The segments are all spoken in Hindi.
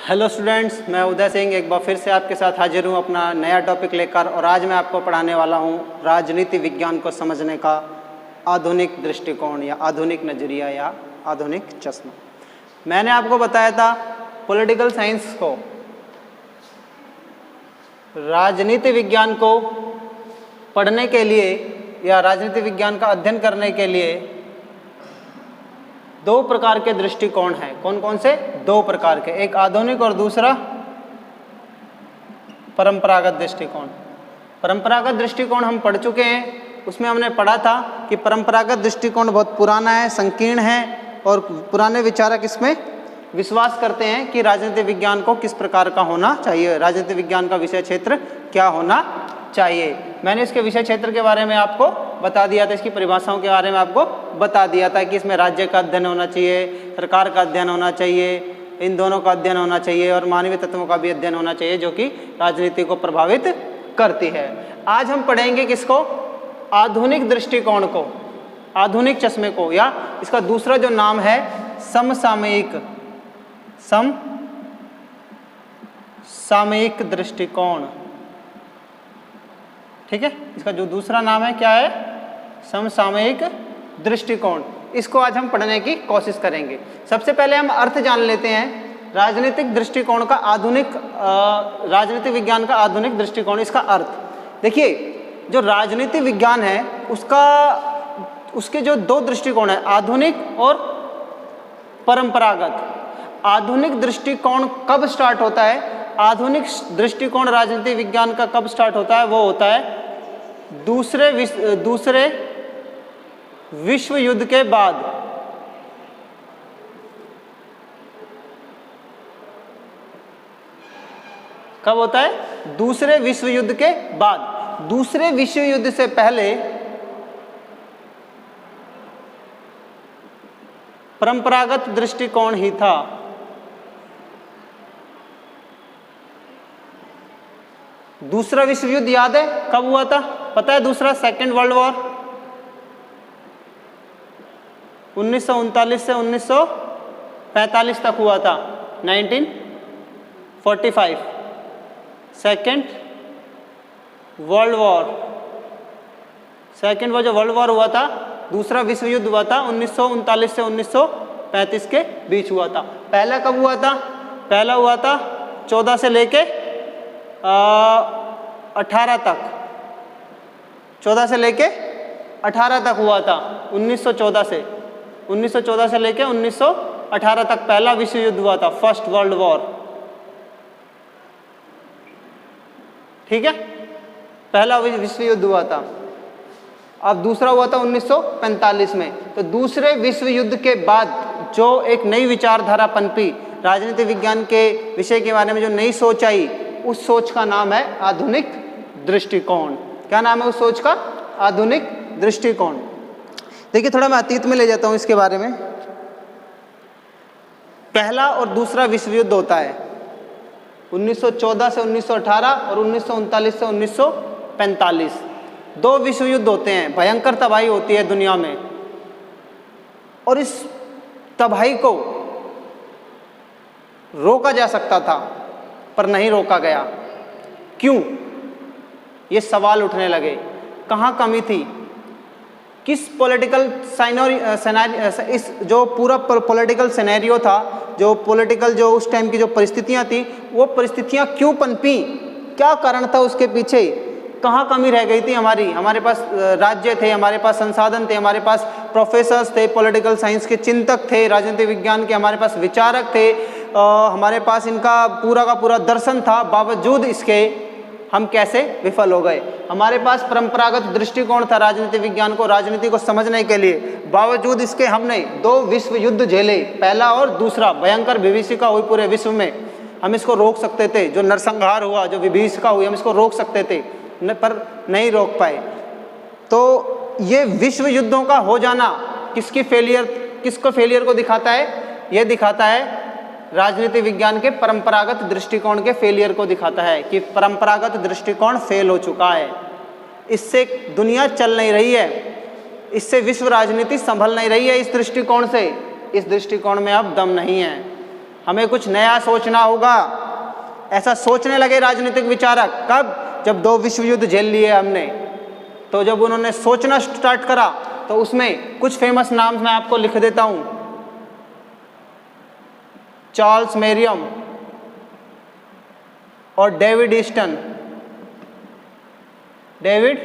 हेलो स्टूडेंट्स, मैं उदय सिंह एक बार फिर से आपके साथ हाजिर हूँ अपना नया टॉपिक लेकर। और आज मैं आपको पढ़ाने वाला हूँ राजनीति विज्ञान को समझने का आधुनिक दृष्टिकोण या आधुनिक नज़रिया या आधुनिक चश्मा। मैंने आपको बताया था पॉलिटिकल साइंस को, राजनीति विज्ञान को पढ़ने के लिए या राजनीति विज्ञान का अध्ययन करने के लिए दो प्रकार के दृष्टिकोण हैं। कौन कौन से? दो प्रकार के, एक आधुनिक और दूसरा परंपरागत दृष्टिकोण। परंपरागत दृष्टिकोण हम पढ़ चुके हैं, उसमें हमने पढ़ा था कि परंपरागत दृष्टिकोण बहुत पुराना है, संकीर्ण है और पुराने विचारक इसमें विश्वास करते हैं कि राजनीति विज्ञान को किस प्रकार का होना चाहिए, राजनीति विज्ञान का विषय क्षेत्र क्या होना चाहिए। मैंने इसके विषय क्षेत्र के बारे में आपको बता दिया था, इसकी परिभाषाओं के बारे में आपको बता दिया था कि इसमें राज्य का अध्ययन होना चाहिए, सरकार का अध्ययन होना चाहिए, इन दोनों का अध्ययन होना चाहिए और मानवीय तत्वों का भी अध्ययन होना चाहिए जो कि राजनीति को प्रभावित करती है। आज हम पढ़ेंगे किसको? आधुनिक दृष्टिकोण को, आधुनिक चश्मे को, या इसका दूसरा जो नाम है समसामयिक दृष्टिकोण। ठीक है, इसका जो दूसरा नाम है क्या है? समसामयिक दृष्टिकोण। इसको आज हम पढ़ने की कोशिश करेंगे। सबसे पहले हम अर्थ जान लेते हैं राजनीतिक दृष्टिकोण का, आधुनिक राजनीति विज्ञान का आधुनिक दृष्टिकोण। इसका अर्थ देखिए, जो राजनीति विज्ञान है उसके जो दो दृष्टिकोण है, आधुनिक और परंपरागत। आधुनिक दृष्टिकोण कब स्टार्ट होता है? आधुनिक दृष्टिकोण राजनीति विज्ञान का कब स्टार्ट होता है? वो होता है दूसरे विश्व युद्ध के बाद। कब होता है? दूसरे विश्व युद्ध के बाद। दूसरे विश्व युद्ध से पहले परंपरागत दृष्टिकोण ही था। दूसरा विश्व युद्ध याद है कब हुआ था? पता है? दूसरा सेकेंड वर्ल्ड वॉर 1939 से 1945 तक हुआ था, 1945। सेकेंड वर्ल्ड वॉर, जो वर्ल्ड वॉर हुआ था, दूसरा विश्व युद्ध हुआ था 1939 से 1935 के बीच हुआ था। पहला कब हुआ था? पहला हुआ था 14 से लेके 18 तक, 14 से लेके 18 तक हुआ था। 1914 से लेके 1918 तक पहला विश्व युद्ध हुआ था, फर्स्ट वर्ल्ड वॉर। ठीक है, पहला विश्व युद्ध हुआ था। अब दूसरा हुआ था 1945 में। तो दूसरे विश्व युद्ध के बाद जो एक नई विचारधारा पनपी, राजनीति विज्ञान के विषय के बारे में जो नई सोच आई, उस सोच का नाम है आधुनिक दृष्टिकोण। क्या नाम है उस सोच का? आधुनिक दृष्टिकोण। देखिए, थोड़ा मैं अतीत में ले जाता हूं इसके बारे में। पहला और दूसरा विश्व युद्ध होता है 1914 से 1918 और 1939 से 1945। दो विश्व युद्ध होते हैं, भयंकर तबाही होती है दुनिया में, और इस तबाही को रोका जा सकता था पर नहीं रोका गया। क्यों? ये सवाल उठने लगे, कहाँ कमी थी, किस पॉलिटिकल इस जो पूरा पॉलिटिकल सिनेरियो था, जो पॉलिटिकल जो उस टाइम की जो परिस्थितियाँ थी, वो परिस्थितियाँ क्यों पनपी, क्या कारण था उसके पीछे, कहाँ कमी रह गई थी हमारे पास राज्य थे, हमारे पास संसाधन थे, हमारे पास प्रोफेसर्स थे, पॉलिटिकल साइंस के चिंतक थे, राजनीति विज्ञान के हमारे पास विचारक थे, हमारे पास इनका पूरा का पूरा दर्शन था, बावजूद इसके हम कैसे विफल हो गए। हमारे पास परंपरागत दृष्टिकोण था राजनीति विज्ञान को, राजनीति को समझने के लिए, बावजूद इसके हमने दो विश्व युद्ध झेले, पहला और दूसरा। भयंकर विभीषिका हुई पूरे विश्व में, हम इसको रोक सकते थे, जो नरसंहार हुआ, जो विभीषिका हुई, हम इसको रोक सकते थे पर नहीं रोक पाए। तो ये विश्व युद्धों का हो जाना किसको फेलियर को दिखाता है? ये दिखाता है राजनीति विज्ञान के परंपरागत दृष्टिकोण के फेलियर को दिखाता है कि परंपरागत दृष्टिकोण फेल हो चुका है, इससे दुनिया चल नहीं रही है, इससे विश्व राजनीति संभल नहीं रही है। इस दृष्टिकोण से, इस दृष्टिकोण में अब दम नहीं है। हमें कुछ नया सोचना होगा, ऐसा सोचने लगे राजनीतिक विचारक। कब? जब 2 विश्व युद्ध झेल लिए हमने, तो जब उन्होंने सोचना स्टार्ट करा तो उसमें कुछ फेमस नाम मैं आपको लिख देता हूं। चार्ल्स मेरियम और डेविड ईस्टन। डेविड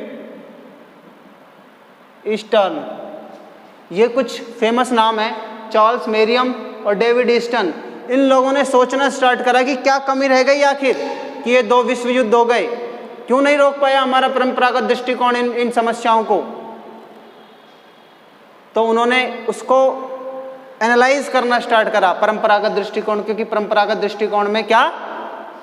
ईस्टन, ये कुछ फेमस नाम है, चार्ल्स मेरियम और डेविड ईस्टन। इन लोगों ने सोचना स्टार्ट करा कि क्या कमी रह गई आखिर कि ये 2 विश्व युद्ध हो गए, क्यों नहीं रोक पाया हमारा परंपरागत दृष्टिकोण इन समस्याओं को। तो उन्होंने उसको एनालाइज करना स्टार्ट करा, परंपरागत दृष्टिकोण, क्योंकि परंपरागत दृष्टिकोण में क्या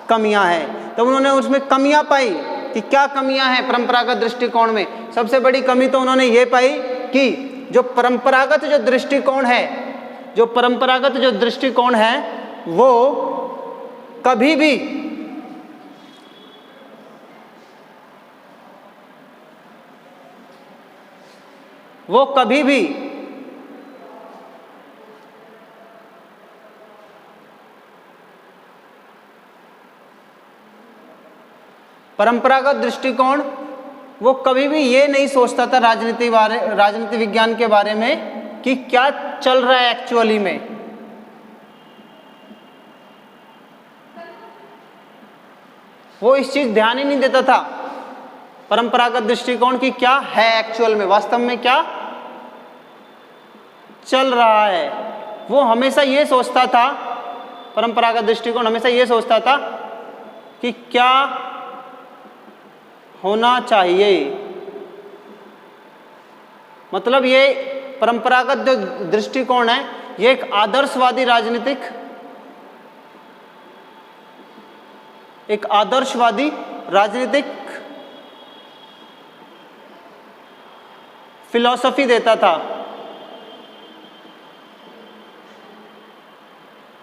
कमियां हैं। तो उन्होंने उसमें कमियां पाई कि क्या कमियां हैं परंपरागत दृष्टिकोण में। सबसे बड़ी कमी तो उन्होंने ये पाई कि जो परंपरागत जो दृष्टिकोण है, जो परंपरागत जो दृष्टिकोण है वो कभी भी परंपरागत दृष्टिकोण वो कभी भी ये नहीं सोचता था राजनीति विज्ञान के बारे में कि क्या चल रहा है एक्चुअली में। वो इस चीज ध्यान ही नहीं देता था परंपरागत दृष्टिकोण की क्या है एक्चुअल में, वास्तव में क्या चल रहा है। वो हमेशा ये सोचता था, परंपरागत दृष्टिकोण हमेशा ये सोचता था कि क्या होना चाहिए। मतलब ये परंपरागत जो दृष्टिकोण है ये एक आदर्शवादी राजनीतिक फिलॉसफी देता था।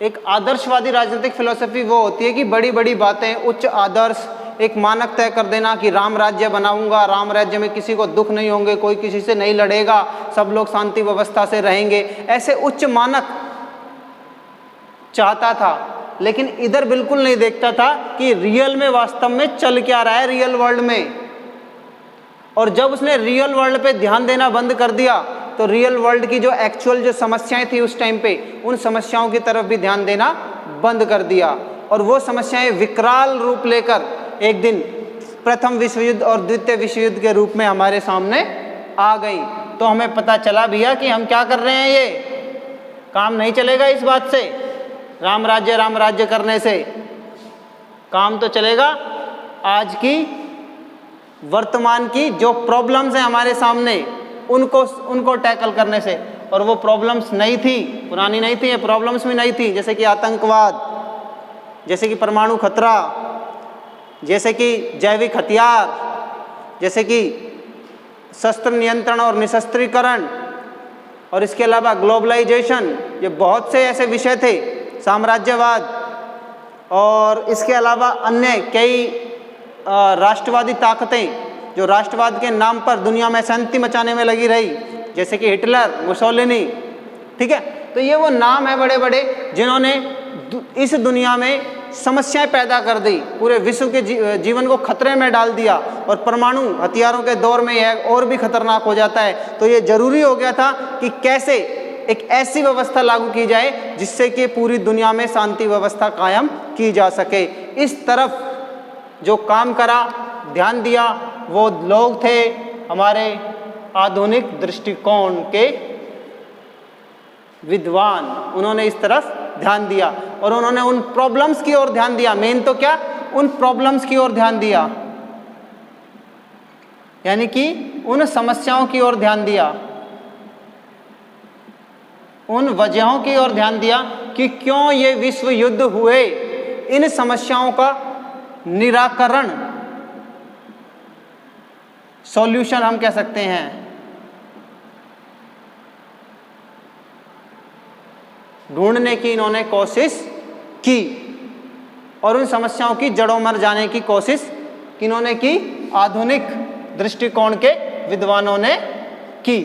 एक आदर्शवादी राजनीतिक फिलॉसफी वो होती है कि बड़ी बड़ी बातें, उच्च आदर्श, एक मानक तय कर देना कि राम राज्य बनाऊंगा, राम राज्य में किसी को दुख नहीं होंगे, कोई किसी से नहीं लड़ेगा, सब लोग शांति व्यवस्था से रहेंगे, ऐसे उच्च मानक चाहता था। लेकिन इधर बिल्कुल नहीं देखता था कि रियल में वास्तव में चल क्या रहा है रियल वर्ल्ड में। और जब उसने रियल वर्ल्ड पे ध्यान देना बंद कर दिया तो रियल वर्ल्ड की जो एक्चुअल जो समस्याएं थी उस टाइम पे, उन समस्याओं की तरफ भी ध्यान देना बंद कर दिया। और वो समस्याएं विकराल रूप लेकर एक दिन प्रथम विश्व युद्ध और द्वितीय विश्व युद्ध के रूप में हमारे सामने आ गई। तो हमें पता चला भैया कि हम क्या कर रहे हैं, ये काम नहीं चलेगा। इस बात से राम राज्य करने से काम तो चलेगा आज की वर्तमान की जो प्रॉब्लम्स हैं हमारे सामने उनको टैकल करने से। और वो प्रॉब्लम्स नई थी, पुरानी नहीं थी, ये प्रॉब्लम्स भी नहीं थी, जैसे कि आतंकवाद, जैसे कि परमाणु खतरा, जैसे कि जैविक हथियार, जैसे कि शस्त्र नियंत्रण और निशस्त्रीकरण, और इसके अलावा ग्लोबलाइजेशन। ये बहुत से ऐसे विषय थे, साम्राज्यवाद, और इसके अलावा अन्य कई राष्ट्रवादी ताकतें जो राष्ट्रवाद के नाम पर दुनिया में शांति मचाने में लगी रही, जैसे कि हिटलर, मुसोलिनी। ठीक है, तो ये वो नाम है बड़े बड़े जिन्होंने इस दुनिया में समस्याएं पैदा कर दी, पूरे विश्व के जीवन को खतरे में डाल दिया। और परमाणु हथियारों के दौर में यह और भी खतरनाक हो जाता है। तो ये जरूरी हो गया था कि कैसे एक ऐसी व्यवस्था लागू की जाए जिससे कि पूरी दुनिया में शांति व्यवस्था कायम की जा सके। इस तरफ जो काम करा, ध्यान दिया, वो लोग थे हमारे आधुनिक दृष्टिकोण के विद्वान। उन्होंने इस तरफ ध्यान दिया और उन्होंने उन प्रॉब्लम्स की ओर ध्यान दिया। मेन तो क्या, उन प्रॉब्लम्स की ओर ध्यान दिया, यानी कि उन समस्याओं की ओर ध्यान दिया, उन वजहों की ओर ध्यान दिया कि क्यों ये विश्व युद्ध हुए। इन समस्याओं का निराकरण, सॉल्यूशन हम कह सकते हैं, ढूंढने की इन्होंने कोशिश की और उन समस्याओं की जड़ों मर जाने की कोशिश किन्होंने की, आधुनिक दृष्टिकोण के विद्वानों ने की।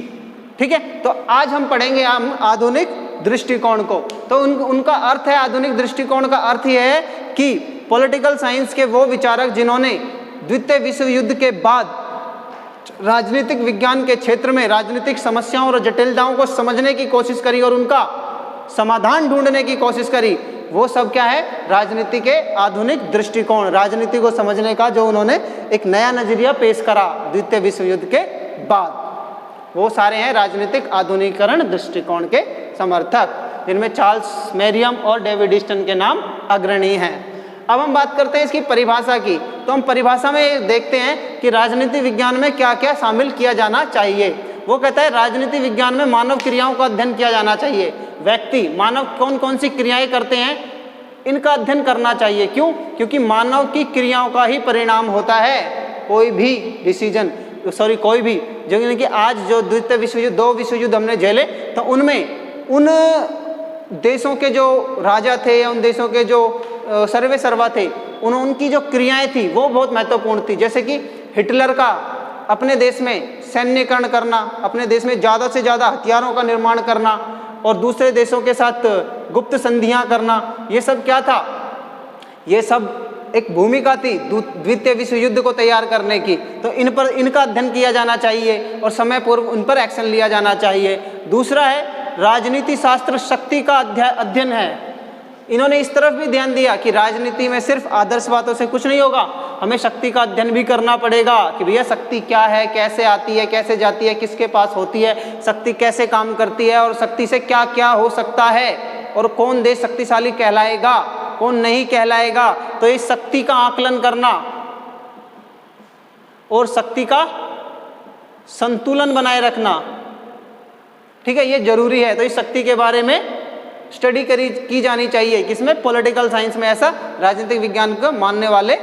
ठीक है, तो आज हम पढ़ेंगे आधुनिक दृष्टिकोण को। तो उनका अर्थ है, आधुनिक दृष्टिकोण का अर्थ यह है कि पॉलिटिकल साइंस के वो विचारक जिन्होंने द्वितीय विश्व युद्ध के बाद राजनीतिक विज्ञान के क्षेत्र में राजनीतिक समस्याओं और जटिलताओं को समझने की कोशिश करी और उनका समाधान ढूंढने की कोशिश करी, वो सब क्या है, राजनीति के आधुनिक दृष्टिकोण, राजनीति को समझने का जो उन्होंने एक नया नजरिया पेश करा द्वितीय विश्व युद्ध के बाद, वो सारे हैं राजनीतिक आधुनिकीकरण दृष्टिकोण के समर्थक, जिनमें चार्ल्स मेरियम और डेविड ईस्टन के नाम अग्रणी हैं। अब हम बात करते हैं इसकी परिभाषा की। तो हम परिभाषा में देखते हैं कि राजनीति विज्ञान में क्या क्या शामिल किया जाना चाहिए। वो कहता है राजनीति विज्ञान में मानव क्रियाओं का अध्ययन किया जाना चाहिए। व्यक्ति, मानव कौन कौन सी क्रियाएं करते हैं, इनका अध्ययन करना चाहिए। क्यों? क्योंकि मानव की क्रियाओं का ही परिणाम होता है कोई भी डिसीजन, कोई भी जो कि आज जो द्वितीय विश्व युद्ध, 2 विश्व युद्ध हमने झेले, तो उनमें उन देशों के जो राजा थे या उन देशों के जो सर्वे सर्वा थे, उनकी जो क्रियाएं थी वो बहुत महत्वपूर्ण थी। जैसे कि हिटलर का अपने देश में सैन्यकरण करना, अपने देश में ज़्यादा से ज़्यादा हथियारों का निर्माण करना और दूसरे देशों के साथ गुप्त संधियां करना, ये सब क्या था? ये सब एक भूमिका थी द्वितीय विश्व युद्ध को तैयार करने की। तो इनका अध्ययन किया जाना चाहिए और समय पूर्व उन पर एक्शन लिया जाना चाहिए। दूसरा है राजनीति शास्त्र शक्ति का अध्ययन है। इन्होंने इस तरफ भी ध्यान दिया कि राजनीति में सिर्फ आदर्श बातों से कुछ नहीं होगा, हमें शक्ति का अध्ययन भी करना पड़ेगा कि भैया शक्ति क्या है, कैसे आती है, कैसे जाती है, किसके पास होती है, शक्ति कैसे काम करती है और शक्ति से क्या क्या हो सकता है और कौन देश शक्तिशाली कहलाएगा, कौन नहीं कहलाएगा। तो इस शक्ति का आकलन करना और शक्ति का संतुलन बनाए रखना, ठीक है, ये जरूरी है। तो इस शक्ति के बारे में स्टडी की जानी चाहिए, किसमें? पॉलिटिकल साइंस में ऐसा राजनीतिक विज्ञान को मानने वाले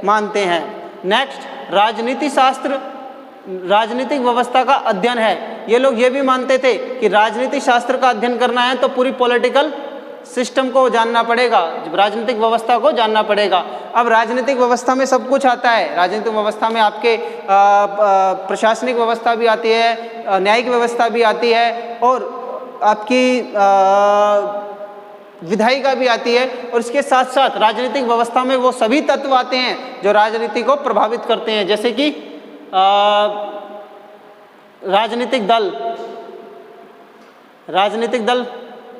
मानते हैं। नेक्स्ट, राजनीति शास्त्र राजनीतिक व्यवस्था का अध्ययन है। ये लोग ये भी मानते थे कि राजनीतिक शास्त्र का अध्ययन करना है तो पूरी पॉलिटिकल सिस्टम को जानना पड़ेगा, राजनीतिक व्यवस्था को जानना पड़ेगा। अब राजनीतिक व्यवस्था में सब कुछ आता है। राजनीतिक व्यवस्था में आपके प्रशासनिक व्यवस्था भी आती है, न्यायिक व्यवस्था भी आती है और आपकी विधायिका भी आती है, और इसके साथ साथ राजनीतिक व्यवस्था में वो सभी तत्व आते हैं जो राजनीति को प्रभावित करते हैं। जैसे कि राजनीतिक दल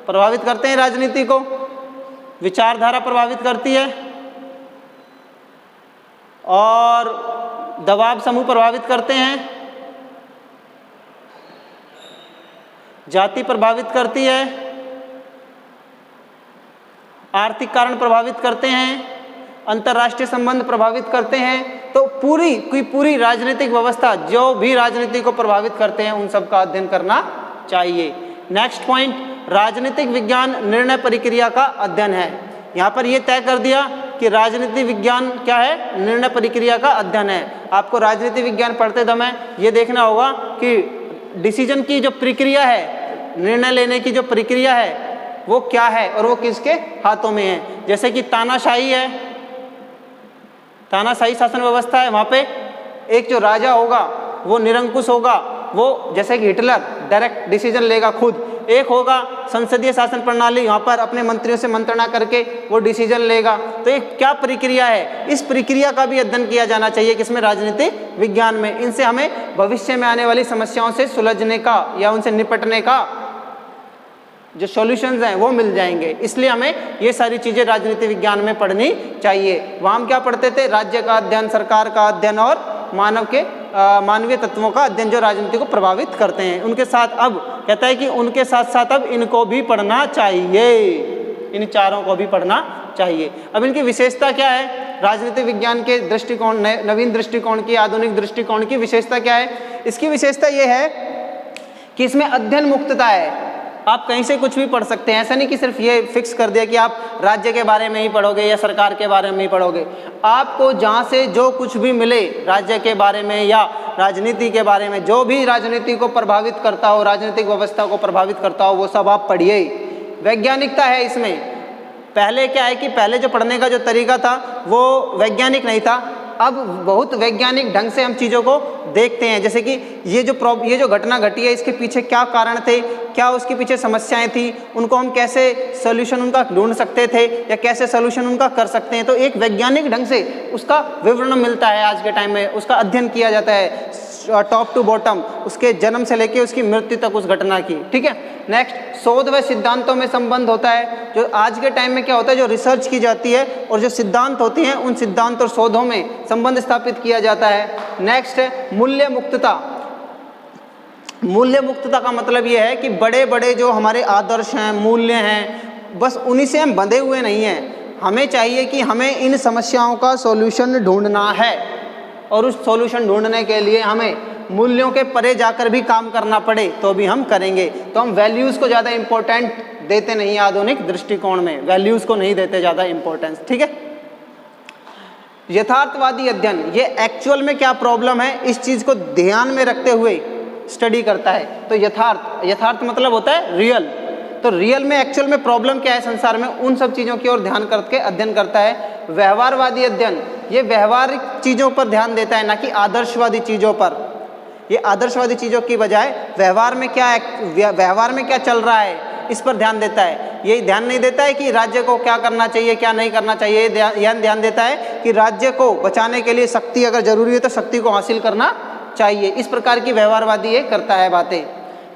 प्रभावित करते हैं राजनीति को, विचारधारा प्रभावित करती है और दबाव समूह प्रभावित करते हैं, जाति प्रभावित करती है, आर्थिक कारण प्रभावित करते हैं, अंतर्राष्ट्रीय संबंध प्रभावित करते हैं। तो पूरी की पूरी राजनीतिक व्यवस्था जो भी राजनीति को प्रभावित करते हैं उन सब का अध्ययन करना चाहिए। नेक्स्ट पॉइंट, राजनीतिक विज्ञान निर्णय प्रक्रिया का अध्ययन है। यहाँ पर यह तय कर दिया कि राजनीति विज्ञान क्या है? निर्णय प्रक्रिया का अध्ययन है। आपको राजनीति विज्ञान पढ़ते समय ये देखना होगा कि डिसीजन की जो प्रक्रिया है, निर्णय लेने की जो प्रक्रिया है वो क्या है और वो किसके हाथों में है। जैसे कि तानाशाही है, तानाशाही शासन व्यवस्था है, वहाँ पे एक जो राजा होगा वो निरंकुश होगा, वो जैसे कि हिटलर डायरेक्ट डिसीजन लेगा खुद। एक होगा संसदीय शासन प्रणाली, वहाँ पर अपने मंत्रियों से मंत्रणा करके वो डिसीजन लेगा। तो ये क्या प्रक्रिया है? इस प्रक्रिया का भी अध्ययन किया जाना चाहिए, किसमें? राजनीति विज्ञान में। इनसे हमें भविष्य में आने वाली समस्याओं से सुलझने का या उनसे निपटने का जो सॉल्यूशंस हैं वो मिल जाएंगे। इसलिए हमें ये सारी चीज़ें राजनीति विज्ञान में पढ़नी चाहिए। वहाँ हम क्या पढ़ते थे? राज्य का अध्ययन, सरकार का अध्ययन और मानवीय तत्वों का अध्ययन जो राजनीति को प्रभावित करते हैं। उनके साथ अब कहता है कि उनके साथ साथ अब इनको भी पढ़ना चाहिए, इन चारों को भी पढ़ना चाहिए। अब इनकी विशेषता क्या है? राजनीतिक विज्ञान के दृष्टिकोण, नवीन दृष्टिकोण की, आधुनिक दृष्टिकोण की विशेषता क्या है? इसकी विशेषता ये है कि इसमें अध्ययन मुक्तता है। आप कहीं से कुछ भी पढ़ सकते हैं, ऐसा नहीं कि सिर्फ ये फिक्स कर दिया कि आप राज्य के बारे में ही पढ़ोगे या सरकार के बारे में ही पढ़ोगे। आपको जहाँ से जो कुछ भी मिले राज्य के बारे में या राजनीति के बारे में, जो भी राजनीति को प्रभावित करता हो, राजनीतिक व्यवस्था को प्रभावित करता हो, वो सब आप पढ़िए। वैज्ञानिकता है इसमें। पहले क्या है कि पहले जो पढ़ने का जो तरीका था वो वैज्ञानिक नहीं था, अब बहुत वैज्ञानिक ढंग से हम चीज़ों को देखते हैं, जैसे कि ये जो घटना घटी है इसके पीछे क्या कारण थे, क्या उसके पीछे समस्याएं थी, उनको हम कैसे सोल्यूशन उनका ढूंढ सकते थे या कैसे सोल्यूशन उनका कर सकते हैं। तो एक वैज्ञानिक ढंग से उसका विवरण मिलता है आज के टाइम में, उसका अध्ययन किया जाता है टॉप टू बॉटम, उसके जन्म से लेके उसकी मृत्यु तक उस घटना की। ठीक है, नेक्स्ट, शोध व सिद्धांतों में संबंध होता है। जो आज के टाइम में क्या होता है, जो रिसर्च की जाती है और जो सिद्धांत होती हैं उन सिद्धांत और शोधों में संबंध स्थापित किया जाता है। नेक्स्ट है मूल्य मुक्तता। मूल्य मुक्तता का मतलब ये है कि बड़े बड़े जो हमारे आदर्श हैं, मूल्य हैं, बस उन्हीं से हम बंधे हुए नहीं हैं। हमें चाहिए कि हमें इन समस्याओं का सॉल्यूशन ढूंढना है और उस सॉल्यूशन ढूंढने के लिए हमें मूल्यों के परे जाकर भी काम करना पड़े तो भी हम करेंगे। तो हम वैल्यूज़ को ज़्यादा इम्पोर्टेंट देते नहीं, आधुनिक दृष्टिकोण में वैल्यूज़ को नहीं देते ज़्यादा इम्पोर्टेंस। ठीक है, यथार्थवादी अध्ययन, ये एक्चुअल में क्या प्रॉब्लम है इस चीज़ को ध्यान में रखते हुए स्टडी करता है। तो यथार्थ मतलब होता है रियल, तो रियल में एक्चुअल में प्रॉब्लम क्या है संसार में, उन सब चीज़ों की ओर ध्यान करके अध्ययन करता है। व्यवहारवादी अध्ययन, ये व्यवहारिक चीज़ों पर ध्यान देता है, ना कि आदर्शवादी चीज़ों पर। ये आदर्शवादी चीज़ों की बजाय व्यवहार में क्या चल रहा है इस पर ध्यान देता है। ये ध्यान नहीं देता है कि राज्य को क्या करना चाहिए क्या नहीं करना चाहिए, ये ध्यान देता है कि राज्य को बचाने के लिए शक्ति अगर जरूरी है तो शक्ति को हासिल करना चाहिए। इस प्रकार की व्यवहारवादी ये करता है बातें।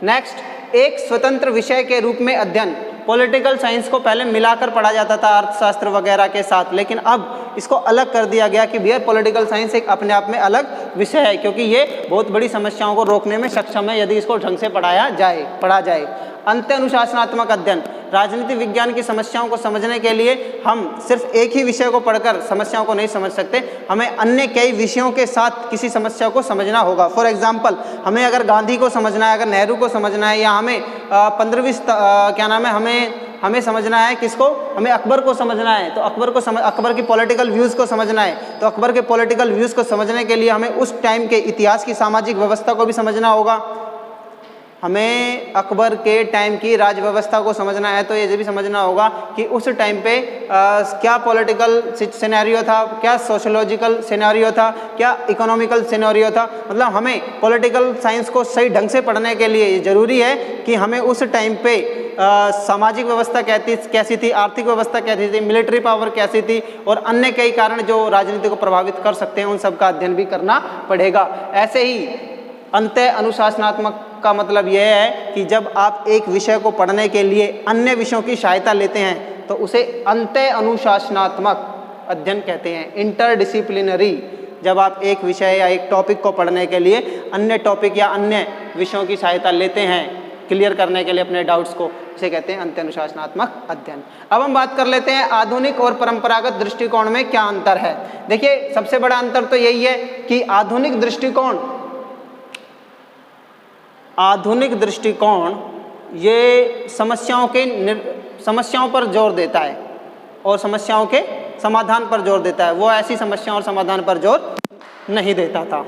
नेक्स्ट, एक स्वतंत्र विषय के रूप में अध्ययन। पॉलिटिकल साइंस को पहले मिलाकर पढ़ा जाता था अर्थशास्त्र वगैरह के साथ, लेकिन अब इसको अलग कर दिया गया कि भैया पॉलिटिकल साइंस एक अपने आप में अलग विषय है, क्योंकि ये बहुत बड़ी समस्याओं को रोकने में सक्षम है यदि इसको ढंग से पढ़ा जाए। अंत्य अनुशासनात्मक अध्ययन, राजनीति विज्ञान की समस्याओं को समझने के लिए हम सिर्फ एक ही विषय को पढ़कर समस्याओं को नहीं समझ सकते, हमें अन्य कई विषयों के साथ किसी समस्या को समझना होगा। फॉर एग्जांपल, हमें अगर गांधी को समझना है, अगर नेहरू को समझना है, या हमें 15वीं हमें समझना है किसको, हमें अकबर को समझना है, तो अकबर की पॉलिटिकल व्यूज़ को समझना है, तो अकबर के पॉलिटिकल व्यूज़ को समझने के लिए हमें उस टाइम के इतिहास की सामाजिक व्यवस्था को भी समझना होगा। हमें अकबर के टाइम की राज व्यवस्था को समझना है तो ये भी समझना होगा कि उस टाइम पे क्या पॉलिटिकल सिनेरियो था, क्या सोशोलॉजिकल सिनेरियो था, क्या इकोनॉमिकल सिनेरियो था। मतलब हमें पॉलिटिकल साइंस को सही ढंग से पढ़ने के लिए ज़रूरी है कि हमें उस टाइम पे सामाजिक व्यवस्था कैसी थी, आर्थिक व्यवस्था कैसी थी, मिलिट्री पावर कैसी थी और अन्य कई कारण जो राजनीति को प्रभावित कर सकते हैं उन सब का अध्ययन भी करना पड़ेगा। ऐसे ही अंत्य अनुशासनात्मक का मतलब यह है कि जब आप एक विषय को पढ़ने के लिए अन्य विषयों की सहायता लेते हैं तो उसे अंत्य अनुशासनात्मक अध्ययन कहते हैं, इंटरडिसिप्लिनरी। जब आप एक विषय या एक टॉपिक को पढ़ने के लिए अन्य टॉपिक या अन्य विषयों की सहायता लेते हैं क्लियर करने के लिए अपने डाउट्स को, इसे कहते हैं अंत्य अनुशासनात्मक अध्ययन। अब हम बात कर लेते हैं आधुनिक और परंपरागत दृष्टिकोण में क्या अंतर है। देखिए, सबसे बड़ा अंतर तो यही है कि आधुनिक दृष्टिकोण ये समस्याओं पर जोर देता है और समस्याओं के समाधान पर जोर देता है। वो ऐसी समस्याओं और समाधान पर जोर नहीं देता था।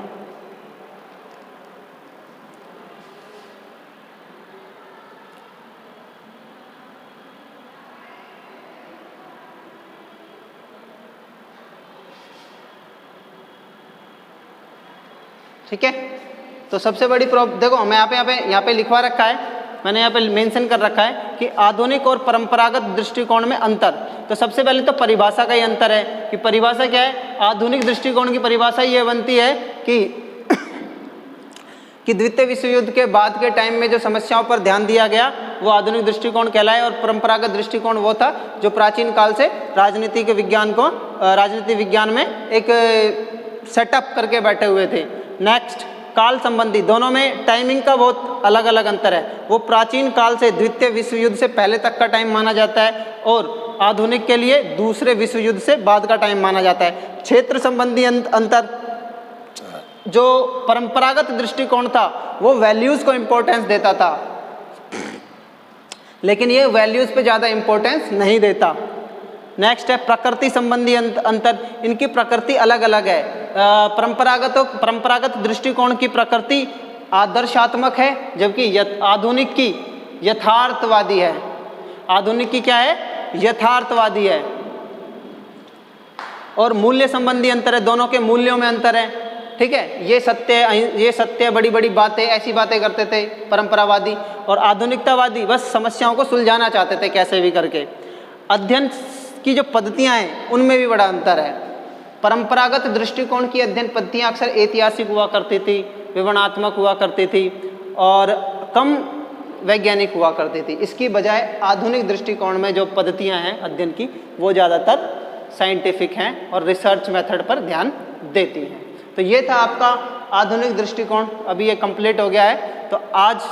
ठीक है, तो सबसे बड़ी देखो मैं यहाँ पे लिखवा रखा है, मैंने यहाँ पे मेंशन कर रखा है कि आधुनिक और परंपरागत दृष्टिकोण में अंतर। तो सबसे पहले तो परिभाषा का ही अंतर है कि परिभाषा क्या है। आधुनिक दृष्टिकोण की परिभाषा ये बनती है कि द्वितीय विश्व युद्ध के बाद के टाइम में जो समस्याओं पर ध्यान दिया गया वो आधुनिक दृष्टिकोण कहलाए, और परंपरागत दृष्टिकोण वो था जो प्राचीन काल से राजनीति विज्ञान में एक सेटअप करके बैठे हुए थे। नेक्स्ट, काल संबंधी, दोनों में टाइमिंग का बहुत अलग अलग अंतर है। वो प्राचीन काल से द्वितीय विश्व युद्ध से पहले तक का टाइम माना जाता है और आधुनिक के लिए दूसरे विश्व युद्ध से बाद का टाइम माना जाता है। क्षेत्र संबंधी अंतर, जो परंपरागत दृष्टिकोण था वो वैल्यूज़ को इम्पोर्टेंस देता था, लेकिन ये वैल्यूज़ पे ज़्यादा इम्पोर्टेंस नहीं देता। नेक्स्ट है प्रकृति संबंधी अंतर, इनकी प्रकृति अलग अलग है। परंपरागत दृष्टिकोण की प्रकृति आदर्शात्मक है, जबकि आधुनिक की यथार्थवादी है। आधुनिक की क्या है? यथार्थवादी है। और मूल्य संबंधी अंतर है, दोनों के मूल्यों में अंतर है, ठीक है। ये सत्य बड़ी बड़ी बातें, ऐसी बातें करते थे परंपरावादी, और आधुनिकतावादी बस समस्याओं को सुलझाना चाहते थे कैसे भी करके। अध्ययन की जो पद्धतियाँ हैं उनमें भी बड़ा अंतर है। परंपरागत दृष्टिकोण की अध्ययन पद्धतियाँ अक्सर ऐतिहासिक हुआ करती थी, विवरणात्मक हुआ करती थी और कम वैज्ञानिक हुआ करती थी। इसकी बजाय आधुनिक दृष्टिकोण में जो पद्धतियाँ हैं अध्ययन की, वो ज़्यादातर साइंटिफिक हैं और रिसर्च मेथड पर ध्यान देती हैं। तो ये था आपका आधुनिक दृष्टिकोण। अभी ये कंप्लीट हो गया है। तो आज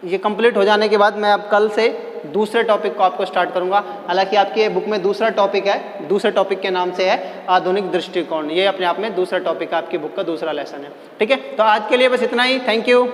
ये कंप्लीट हो जाने के बाद मैं अब कल से दूसरे टॉपिक को आपको स्टार्ट करूंगा। हालांकि आपकी ये बुक में दूसरा टॉपिक है, दूसरे टॉपिक के नाम से है आधुनिक दृष्टिकोण। ये अपने आप में दूसरा टॉपिक है, आपकी बुक का दूसरा लेसन है, ठीक है। तो आज के लिए बस इतना ही। Thank you.